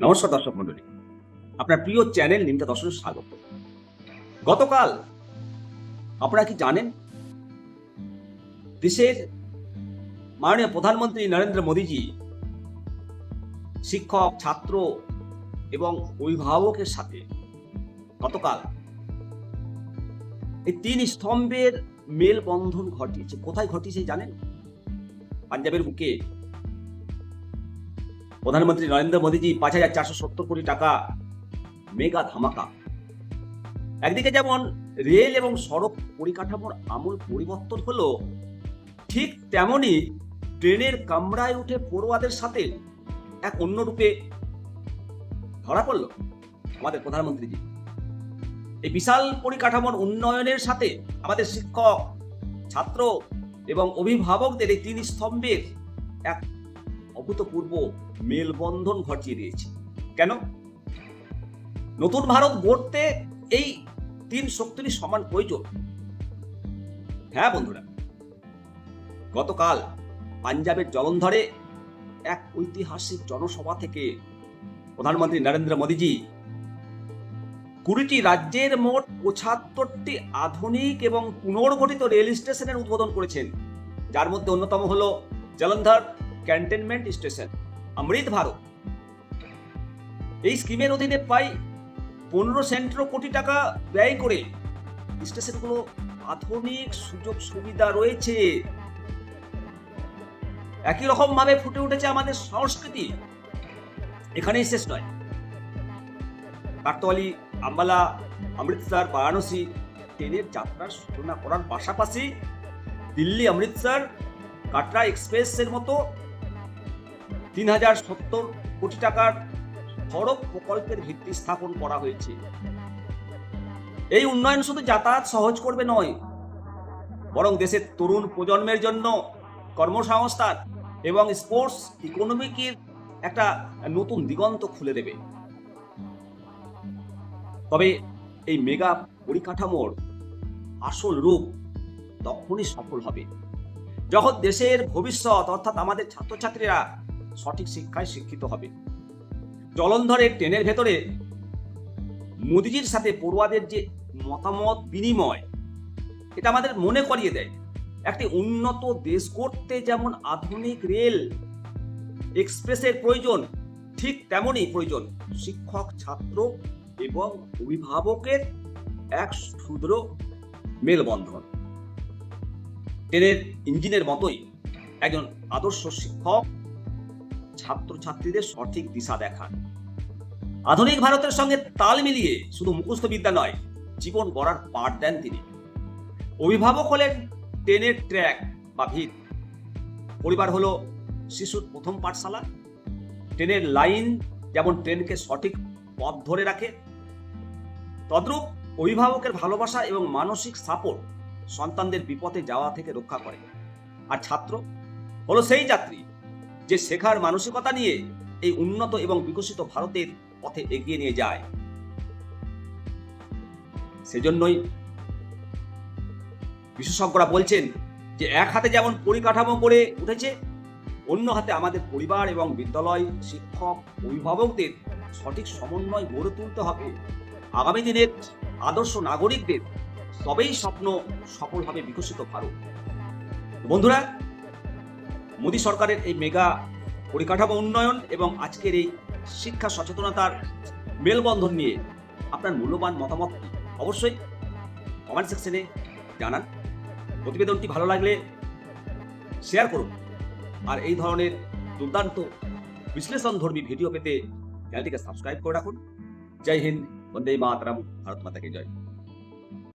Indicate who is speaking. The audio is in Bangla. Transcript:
Speaker 1: নমস্কার দর্শক মন্ডলী, আপনার প্রিয় চ্যানেল নিমতা দর্শনে স্বাগত। গতকাল আপনারা কি জানেন, দেশের মাননীয় প্রধানমন্ত্রী নরেন্দ্র মোদীজি শিক্ষক, ছাত্র এবং অভিভাবকের সাথে গতকাল এই তিন স্তম্ভের মেলবন্ধন ঘটিয়েছে। কোথায় ঘটিয়েছে জানেন? পাঞ্জাবের বুকে প্রধানমন্ত্রী নরেন্দ্র মোদীজি ৫,৪৭০ কোটি টাকা মেগা ধামাকা। একদিকে যেমন রেল এবং সড়ক পরিকাঠামোর আমূল পরিবর্তন হলো, ঠিক তেমনি ট্রেনের কামরায় উঠে পড়ুয়াদের সাথে এক অন্য রূপে ধরা পড়ল আমাদের প্রধানমন্ত্রীজি। এই বিশাল পরিকাঠামোর উন্নয়নের সাথে আমাদের শিক্ষক, ছাত্র এবং অভিভাবকদের এই তিন স্তম্ভের এক অভূতপূর্ব মেলবন্ধন ঘটিয়ে দিয়েছে। কেন? নতুন ভারত গড়তে এই তিন শক্তিরই সমান প্রয়োজন। হ্যাঁ বন্ধুরা, গতকাল পাঞ্জাবের জলন্ধরে এক ঐতিহাসিক জনসভা থেকে প্রধানমন্ত্রী নরেন্দ্র মোদীজি ২০টি রাজ্যের মোট ৭৫টি আধুনিক এবং পুনর্গঠিত রেল স্টেশনের উদ্বোধন করেছেন, যার মধ্যে অন্যতম হল জলন্ধর ক্যান্টনমেন্ট স্টেশন। অমৃত ভারত এই স্কিমের অধীনে প্রায় ১৫ কোটি টাকা ব্যয় করে স্টেশনগুলো আধুনিক সুযোগ সুবিধা রয়েছে। একই রকম ভাবে ফুটে উঠেছে আমাদের সংস্কৃতি। এখানেই শেষ নয়, কাটওয়ালি, আম্বালা, অমৃতসর, বারাণসী ট্রেনের যাত্রার সূচনা করার পাশাপাশি দিল্লি অমৃতসর কাটরা এক্সপ্রেসের মতো ৩,০৭০ কোটি টাকার সড়ক প্রকল্পের ভিত্তি স্থাপন করা হয়েছে। এই উন্নয়ন শুধু যাতায়াত সহজ করবে নয়, বরং দেশের তরুণ প্রজন্মের জন্য কর্মসংস্থান এবং স্পোর্টস ইকোনমিকের একটা নতুন দিগন্ত খুলে দেবে। তবে এই মেগা পরিকাঠামোর আসল রূপ তখনই সফল হবে যখন দেশের ভবিষ্যৎ অর্থাৎ আমাদের ছাত্রছাত্রীরা সঠিক শিক্ষায় শিক্ষিত হবে। জলন্ধরের ট্রেনের ভেতরে মোদিজির সাথে পড়ুয়াদের যে মতামত বিনিময়, এটা আমাদের মনে করিয়ে দেয় একটি উন্নত দেশ গড়তে যেমন আধুনিক রেল এক্সপ্রেসের প্রয়োজন, ঠিক তেমনই প্রয়োজন শিক্ষক, ছাত্র এবং অভিভাবকের এক সুদৃঢ় মেলবন্ধন। ট্রেনের ইঞ্জিনের মতোই একজন আদর্শ শিক্ষক ছাত্রছাত্রীদের সঠিক দিশা দেখান। আধুনিক ভারতের সঙ্গে তাল মিলিয়ে শুধু মুখস্থ বিদ্যা নয়, জীবন গড়ার পাঠ দেন তিনি। অভিভাবক হলেন ট্রেনের ট্র্যাক বা ভিত, পরিবার হলো শিশুর প্রথম পাঠশালা। ট্রেনের লাইন যেমন ট্রেনকে সঠিক পথ ধরে রাখে, তদ্রূপ অভিভাবকের ভালোবাসা এবং মানসিক সাপোর্ট সন্তানদের বিপথে যাওয়া থেকে রক্ষা করে। আর ছাত্র হলো সেই যাত্রী যে শেখার মানসিকতা নিয়ে এই উন্নত এবং বিকশিত ভারতের পথে এগিয়ে নিয়ে যায়। সেজন্যই বিশেষজ্ঞরা বলছেন যে এক হাতে যেমন পরিকাঠামো গড়ে উঠেছে, অন্য হাতে আমাদের পরিবার এবং বিদ্যালয়, শিক্ষক, অভিভাবকদের সঠিক সমন্বয় গড়ে তুলতে হবে। আগামী দিনের আদর্শ নাগরিকদের তবেই স্বপ্ন সফলভাবে বিকশিত ভারত। বন্ধুরা, মোদী সরকারের এই মেগা পরিকাঠামো উন্নয়ন এবং আজকের এই শিক্ষা সচেতনতার মেলবন্ধন নিয়ে আপনার মূল্যবান মতামত অবশ্যই কমেন্ট সেকশনে জানান। প্রতিবেদনটি ভালো লাগলে শেয়ার করুন, আর এই ধরনের দুর্দান্ত বিশ্লেষণধর্মী ভিডিও পেতে চ্যানেলটিকে সাবস্ক্রাইব করে রাখুন। জয় হিন্দ, বন্দে মাতরম, ভারত মাতা কি জয়।